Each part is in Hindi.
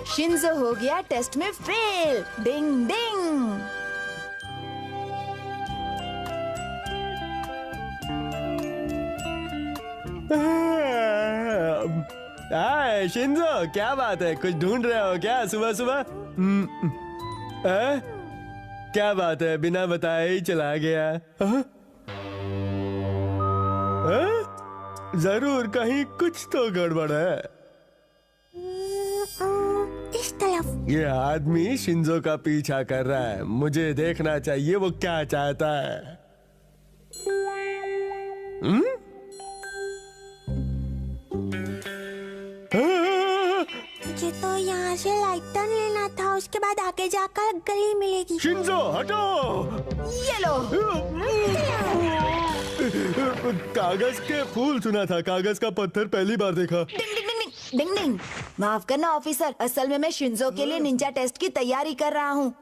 शिंजो हो गया टेस्ट में फेल। डिंग डिंग। हाय शिंजो, क्या बात है? कुछ ढूंढ रहे हो क्या सुबह सुबह? क्या बात है, बिना बताए ही चला गया? जरूर कहीं कुछ तो गड़बड़ है। इस तरफ। ये आदमी शिंजो का पीछा कर रहा है। मुझे देखना चाहिए वो क्या चाहता है। मुझे तो यहाँ से लाइट टर्न लेना था, उसके बाद आगे जाकर गली मिलेगी। शिंजो हटो। ये लो। कागज के फूल सुना था, कागज का पत्थर पहली बार देखा। डिंग डिंग डिंग डिंग डिंग डिंग। माफ करना ऑफिसर, असल में मैं शिंजो के लिए निंजा टेस्ट की तैयारी कर रहा हूँ।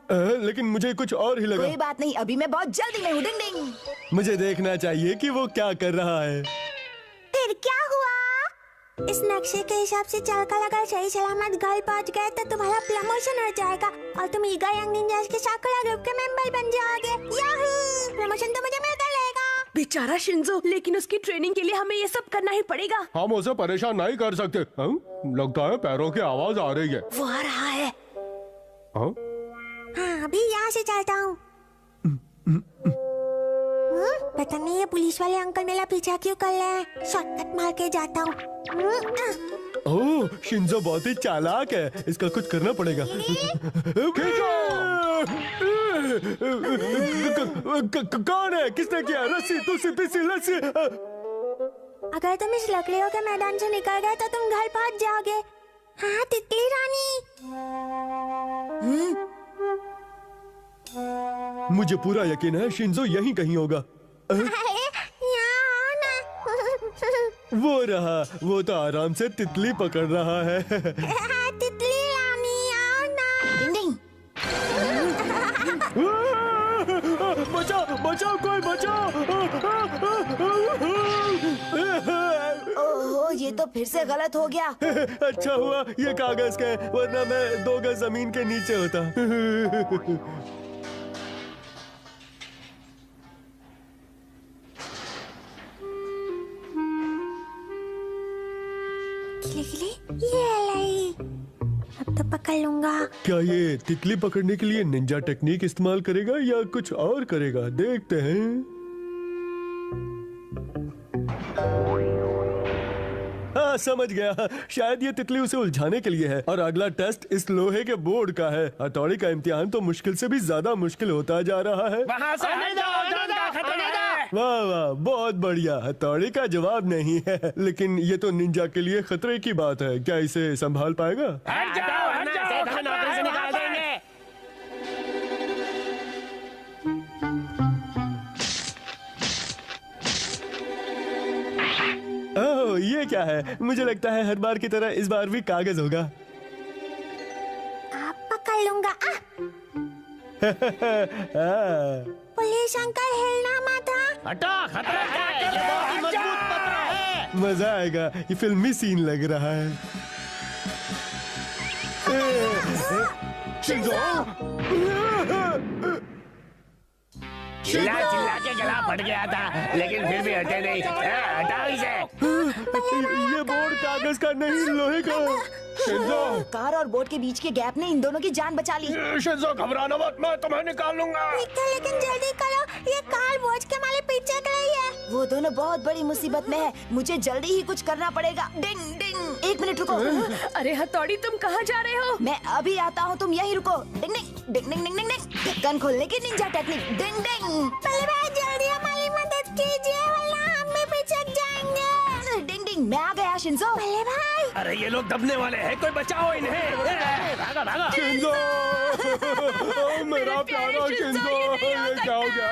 लेकिन मुझे कुछ और ही लगा। कोई बात नहीं, अभी मैं बहुत जल्दी में हूँ। डिंग डिंग। मुझे देखना चाहिए कि वो क्या कर रहा है। फिर क्या हुआ? इस नक्शे के हिसाब से चलकर अगर सही सलामत घर पहुंच गए तो तुम्हारा प्रमोशन हो जाएगा और तुम ईगा यंग निंजास के साकुरा ग्रुप के मेंबर बन जाओगे। याहू! प्रमोशन तो मुझे मिलता रहेगा। बेचारा शिंजो, लेकिन उसकी ट्रेनिंग के लिए हमें ये सब करना ही पड़ेगा। हम उसे परेशान नहीं कर सकते। लगता है पैरों की आवाज आ रही है। वो आ रहा है। हाँ, अभी यहाँ से चलता हूँ। पता नहीं ये पुलिस वाले अंकल मेरा पीछा क्यों कर रहे हैं। शॉर्टकट मार के जाता हूँ। ओह, शिंजो बहुत ही चालाक है, इसका कुछ करना पड़ेगा। कौन है? किसने किया? रस्सी, तुसी पिसी रस्सी। अगर तुम इस लकड़ियों के मैदान से निकल गए तो तुम घर पहुंच जाओगे। हाँ तितली रानी। मुझे पूरा यकीन है शिंजो यहीं कहीं होगा। वो रहा, वो तो आराम से तितली पकड़ रहा है। तितली रानी आओ ना। डिंग डिंग। बचाओ बचाओ, कोई बचाओ। ओहो, ये तो फिर से गलत हो गया। अच्छा हुआ ये कागज का है, वरना मैं 2 गज जमीन के नीचे होता। ये लाई। अब तो पकड़ लूंगा। क्या ये तितली पकड़ने के लिए निंजा टेक्निक इस्तेमाल करेगा या कुछ और करेगा? देखते हैं। हाँ समझ गया, शायद ये तितली उसे उलझाने के लिए है। और अगला टेस्ट इस लोहे के बोर्ड का है। हथौड़ी का इम्तिहान तो मुश्किल से भी ज्यादा मुश्किल होता जा रहा है। वहाँ से हट जाओ, जान का खतरा है। वाह वाह, बहुत बढ़िया। हथौड़ी का जवाब नहीं है, लेकिन ये तो निंजा के लिए खतरे की बात है। क्या इसे संभाल पाएगा? हट जाओ, नौकरी से निकाल देंगे। ओह, ये क्या है? मुझे लगता है हर बार की तरह इस बार भी कागज होगा। आप पकड़ लूंगा। पुलिस अंकल हिलना मत। हटो, खतरा है। ये बहुत ही मजबूत पत्र है। मजा आएगा, ये फिल्मी सीन लग रहा है। चिल्ला चिल्ला के गला फट गया था, लेकिन फिर भी हटे नहीं। हटाओ इसे। ये बोर्ड कागज का नहीं, लोहे का। शिंजो, कार और बोट के बीच के गैप ने इन दोनों की जान बचा ली। शिंजो घबराना मत, मैं तुम्हें निकाल लूंगा। लेकिन जल्दी करो, ये कार बोझ के माले पीछे कर रही है। वो दोनों बहुत बड़ी मुसीबत में है, मुझे जल्दी ही कुछ करना पड़ेगा। डिंग डिंग। 1 मिनट रुको। अरे हथौड़ी, तुम कहाँ जा रहे हो? मैं अभी आता हूँ, तुम यहीं रुको। डिंग डिंग डिंग डिंग डिंग डिंग डिंग। ढक्कन खोलने की निंजा टेक्निक। डिंग डिंग। पहले भाई जल्दी हमारी मदद कीजिए, वरना हम भी पिछड़ जाएंगे। डिंग डिंग। मैं आ गया शिंजो। पहले भाई। अरे ये लोग दबने वाले हैं, कोई बचाओ इन्हें। भागा भागा। शिंजो, मेरा प्यारा शिंजो, ये क्या हो गया?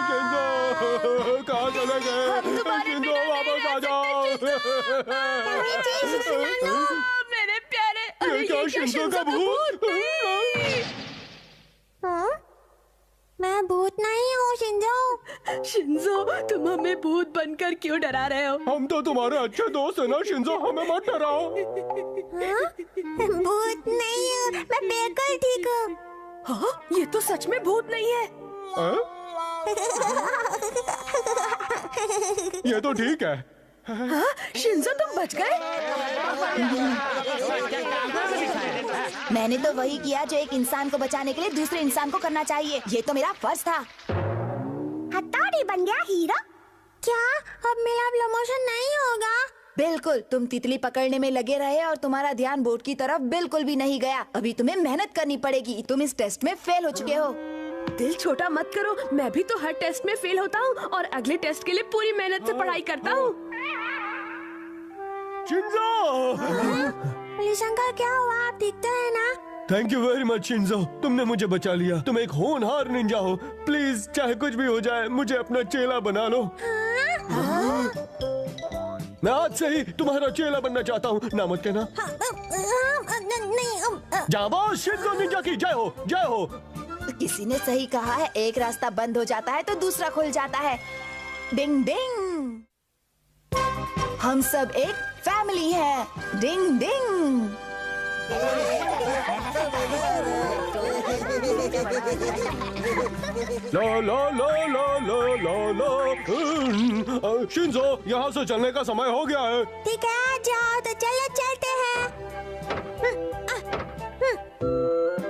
शिंजो, कहाँ चले गए? शिंजो, वापस आ जाओ। मेरे प्यारे। ये क्या शिंजो का भूत? मैं भूत नहीं हूँ शिंजो। शिंजो, तुम हमें भूत बनकर क्यों डरा रहे हो? हम तो तुम्हारे अच्छे दोस्त है ना शिंजो, हमें मत डराओ। भूत नहीं हूँ, मैं बिल्कुल ठीक हूँ। हाँ, ये तो सच में भूत नहीं है। ये तो ठीक है। हाँ, शिंजो तुम बच गए। मैंने तो वही किया जो एक इंसान को बचाने के लिए दूसरे इंसान को करना चाहिए। ये तो मेरा फर्ज था। हथौड़ी बन गया हीरो। क्या अब मेरा प्रमोशन नहीं होगा? बिल्कुल, तुम तितली पकड़ने में लगे रहे और तुम्हारा ध्यान बोर्ड की तरफ बिल्कुल भी नहीं गया। अभी तुम्हें मेहनत करनी पड़ेगी। तुम इस टेस्ट में फेल हो चुके हो। दिल छोटा मत करो, मैं भी तो हर टेस्ट में फेल होता हूँ और अगले टेस्ट के लिए पूरी मेहनत से पढ़ाई करता हूँ। शिंजो! पुलिस अंकल क्या हुआ? आप ठीक तो है ना? Thank you very much Shinzo, तुमने मुझे बचा लिया। तुम एक होनहार निंजा हो। प्लीज चाहे कुछ भी हो जाए मुझे अपना चेला बना लो। मैं आज से ही तुम्हारा चेला बनना चाहता हूँ। ना मत कहना। नहीं। जाबाज शिंजो निंजा की जय हो, जय हो। किसी ने सही कहा है, एक रास्ता बंद हो जाता है तो दूसरा खुल जाता है। डिंग डिंग, हम सब एक फैमिली है। डिंग डिंग। लो लो लो लो लो लो लो। शिंजो, यहाँ से चलने का समय हो गया है। ठीक है, आ जाओ तो चलो चलते हैं।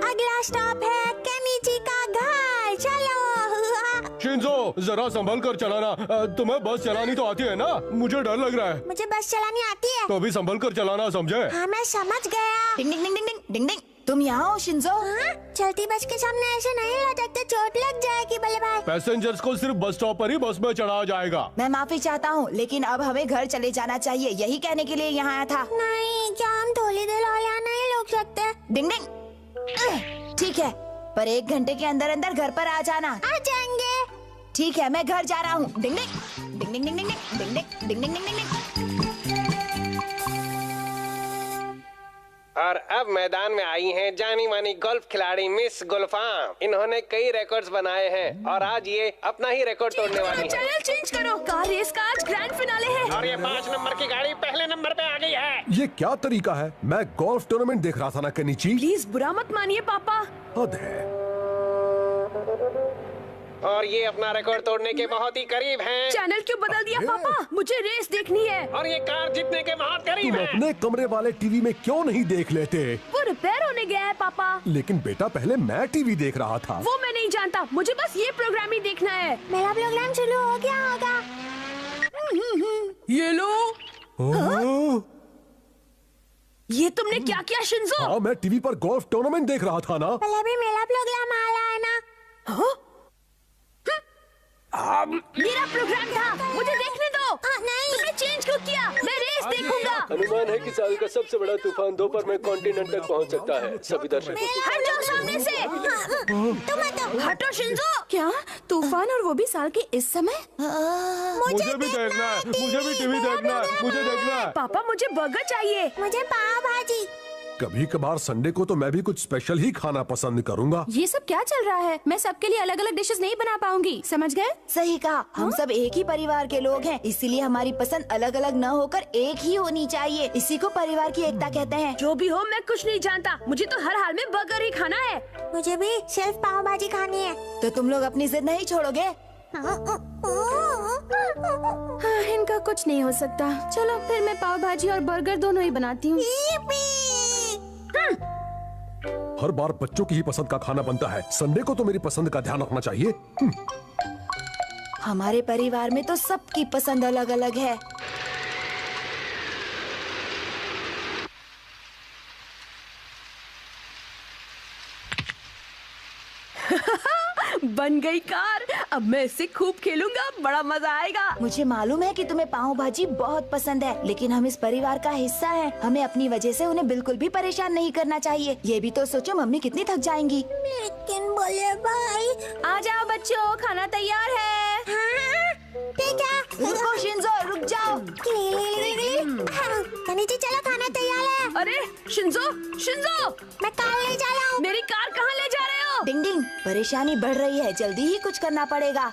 अगला स्टॉप है केमिची का घर। चलो। शिंजो, जरा संभल कर चलाना। तुम्हें बस चलानी तो आती है ना? मुझे डर लग रहा है। मुझे बस चलानी आती है। तो भी संभल कर चलाना, समझे? हाँ, मैं समझ गया। डिंग डिंग डिंग डिंग डिंग डिंग डिंग। तुम यहाँ हो शिंजो? हाँ? चलती बस के सामने ऐसे नहीं लटकते, चोट लग जाएगी बल्ले भाई। पैसेंजर्स को सिर्फ बस स्टॉप पर ही बस में चढ़ाया जाएगा। मैं माफी चाहता हूँ, लेकिन अब हमें घर चले जाना चाहिए। यही कहने के लिए यहाँ आया था। नहीं, क्या हम थोड़ी देर और यहाँ नहीं रुक सकते? डिंग डिंग। ठीक है, पर 1 घंटे के अंदर अंदर घर पर आ जाना। आ जाएंगे। ठीक है, मैं घर जा रहा हूँ। डिंग डिंग डिंग डिंग डिंग डिंग डिंग डिंग डिंग डिंग डिंग डिंग। और अब मैदान में आई हैं जानी मानी गोल्फ खिलाड़ी मिस गुलफाम। इन्होंने कई रिकॉर्ड्स बनाए हैं और आज ये अपना ही रिकॉर्ड तोड़ने वाली है। चैनल चेंज करो, कार रेस का आज ग्रैंड फिनाले है। और ये 5 नंबर की गाड़ी पहले नंबर पे आ गई है। ये क्या तरीका है? मैं गोल्फ टूर्नामेंट देख रहा था ना कनिची। प्लीज बुरा मत मानिए पापा। हद है। और ये अपना रिकॉर्ड तोड़ने के बहुत ही करीब हैं। चैनल क्यों बदल दिया पापा? मुझे रेस देखनी है। और ये कार जीतने के बहुत करीब तुम है। अपने कमरे वाले टीवी में क्यों नहीं देख लेते? वो रिपेयर होने गया है पापा। लेकिन बेटा, पहले मैं टीवी देख रहा था। वो मैं नहीं जानता, मुझे बस ये प्रोग्राम ही देखना है। मेरा प्रोग्राम शुरू हो गया होगा। ये लो। ओह, ये तुमने क्या किया शिंजो? हाँ, मैं टीवी पर गोल्फ टूर्नामेंट देख रहा था ना। पहले भी मेरा प्रोग्राम आ रहा है ना। हाँ? मेरा प्रोग्राम था, मुझे देखने दो। नहीं। तुमने चेंज क्यों किया? मैं रेस देखूंगा। अनुमान है कि साल का सबसे बड़ा तूफान दोपहर में कॉन्टिनेंट तक पहुंच सकता है। सभी दर्शक हटो सामने से। तुम हटो शिंजो। क्या तूफान, और वो भी साल के इस समय? मुझे भी देखना है, मुझे भी टीवी देखना है, मुझे देखना है। पापा मुझे बर्गर चाहिए। मुझे पाव भाजी। कभी कभार संडे को तो मैं भी कुछ स्पेशल ही खाना पसंद करूंगा। ये सब क्या चल रहा है? मैं सबके लिए अलग अलग डिशेस नहीं बना पाऊंगी, समझ गए? सही कहा, हम सब एक ही परिवार के लोग हैं, इसीलिए हमारी पसंद अलग अलग न होकर एक ही होनी चाहिए। इसी को परिवार की एकता कहते हैं। जो भी हो, मैं कुछ नहीं जानता, मुझे तो हर हाल में बर्गर ही खाना है। मुझे भी सिर्फ पाव भाजी खानी है। तो तुम लोग अपनी जिद नहीं छोड़ोगे? हाँ, इनका कुछ नहीं हो सकता। चलो फिर मैं पाव भाजी और बर्गर दोनों ही बनाती हूँ। हर बार बच्चों की ही पसंद का खाना बनता है। संडे को तो मेरी पसंद का ध्यान रखना चाहिए। हमारे परिवार में तो सबकी पसंद अलग अलग है। बन गई कार, अब मैं इससे खूब खेलूंगा, बड़ा मजा आएगा। मुझे मालूम है कि तुम्हें पाव भाजी बहुत पसंद है, लेकिन हम इस परिवार का हिस्सा हैं। हमें अपनी वजह से उन्हें बिल्कुल भी परेशान नहीं करना चाहिए। ये भी तो सोचो, मम्मी कितनी थक जाएंगी। लेकिन बोले भाई। आ जाओ बच्चों, खाना तैयार है। हाँ, ठीक है। रुको शिंजो, रुक जाओ। नीचे चलो, खाना तैयार है। अरे शिंजो, शिंजो, मैं कार ले जा रहा हूँ। मेरी कार कहाँ ले जा रहे हो? डिंग डिंग, परेशानी बढ़ रही है, जल्दी ही कुछ करना पड़ेगा।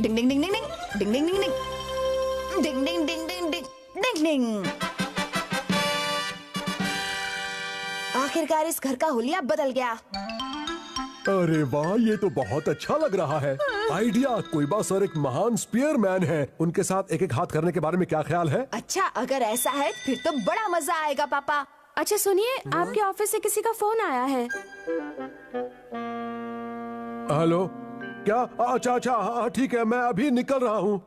डिंग डिंग डिंग डिंग डिंग डिंग डिंग डिंग डिंग डिंग डिंग डिंग डिंग डिंग डिंग। आखिरकार इस घर का हुलिया बदल गया। अरे वाह, ये तो बहुत अच्छा लग रहा है। आइडिया, कोइबा सर एक महान स्पीयरमैन है। उनके साथ एक एक हाथ करने के बारे में क्या ख्याल है? अच्छा, अगर ऐसा है फिर तो बड़ा मजा आएगा पापा। अच्छा सुनिए, आपके ऑफिस से किसी का फोन आया है। हेलो, क्या? अच्छा अच्छा, हाँ ठीक है, मैं अभी निकल रहा हूँ।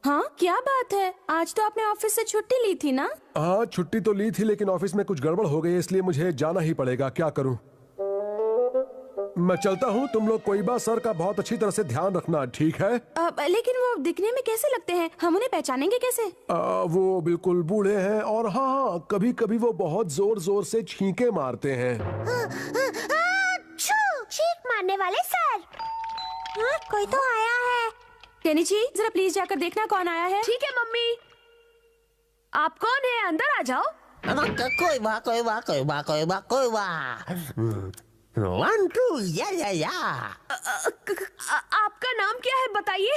हाँ, क्या बात है? आज तो आपने ऑफिस से छुट्टी ली थी ना? हाँ, छुट्टी तो ली थी, लेकिन ऑफिस में कुछ गड़बड़ हो गई, इसलिए मुझे जाना ही पड़ेगा। क्या करूँ? मैं चलता हूँ। तुम लोग कोइबा सर का बहुत अच्छी तरह से ध्यान रखना, ठीक है? लेकिन वो दिखने में कैसे लगते हैं? हम उन्हें पहचानेंगे कैसे? वो बिल्कुल बूढ़े हैं और हाँ, कभी कभी वो बहुत जोर जोर से छींके मारते हैं। छींक मारने वाले सर। हाँ, कोई तो आया है। केनिची, जरा प्लीज जाकर देखना कौन आया है। ठीक है मम्मी। आप कौन है? अंदर आ जाओ। कोई वाह कोई वाह कोई वाह कोई वाह कोई वाह। 1 2 या। आपका नाम क्या है बताइए?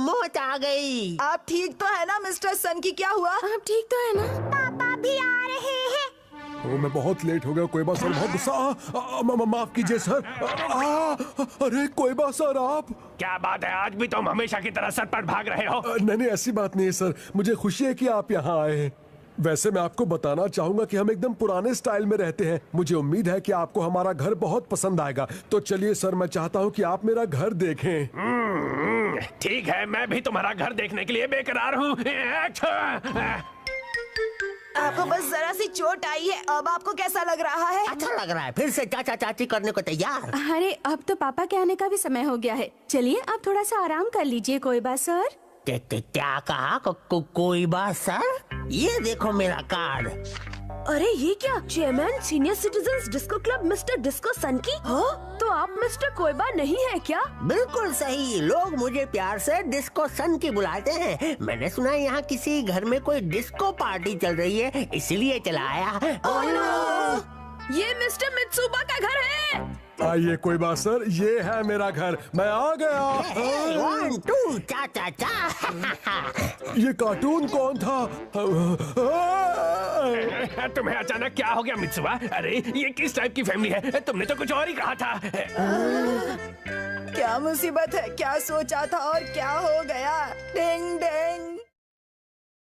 मौत आ गई। आप ठीक तो है ना मिस्टर सन की? क्या हुआ? आप ठीक तो है ना? पापा भी आ रहे हैं। मैं बहुत लेट हो गया। कोई सर बहुत गुस्सा। माफ कीजिए सर। अरे कोई सर आप। क्या बात है, आज भी तुम हमेशा की तरह सर पर भाग रहे हो? नहीं ऐसी बात नहीं है सर, मुझे खुशी है कि आप यहाँ आए हैं। वैसे मैं आपको बताना चाहूंगा कि हम एकदम पुराने स्टाइल में रहते हैं। मुझे उम्मीद है कि आपको हमारा घर बहुत पसंद आएगा। तो चलिए सर, मैं चाहता हूँ कि आप मेरा घर देखें। ठीक है, मैं भी तुम्हारा घर देखने के लिए बेकरार हूँ। आपको बस जरा सी चोट आई है। अब आपको कैसा लग रहा है? अच्छा लग रहा है। फिर से चाचा चाची करने को तैयार। अरे अब तो पापा के आने का भी समय हो गया है। चलिए आप थोड़ा सा आराम कर लीजिए। कोई बात सर? क्या कहा? कोई बात सर? ये देखो मेरा कार्ड। अरे ये क्या? Chairman senior citizens disco club mister disco son की? हाँ? तो आप मिस्टर कोयबा नहीं है क्या? बिल्कुल सही। लोग मुझे प्यार से डिस्को सन की बुलाते हैं। मैंने सुना है यहाँ किसी घर में कोई डिस्को पार्टी चल रही है, इसीलिए चला आया। ये मिस्टर मित्सुबा का घर है। आइए कोई बात सर, ये है मेरा घर। मैं आ गया। 1 2 चा चा चा। ये कार्टून कौन था? तुम्हें अचानक क्या हो गया मित्सुबा? अरे ये किस टाइप की फैमिली है? तुमने तो कुछ और ही कहा था। क्या मुसीबत है? क्या सोचा था और क्या हो गया? डिंग डिंग।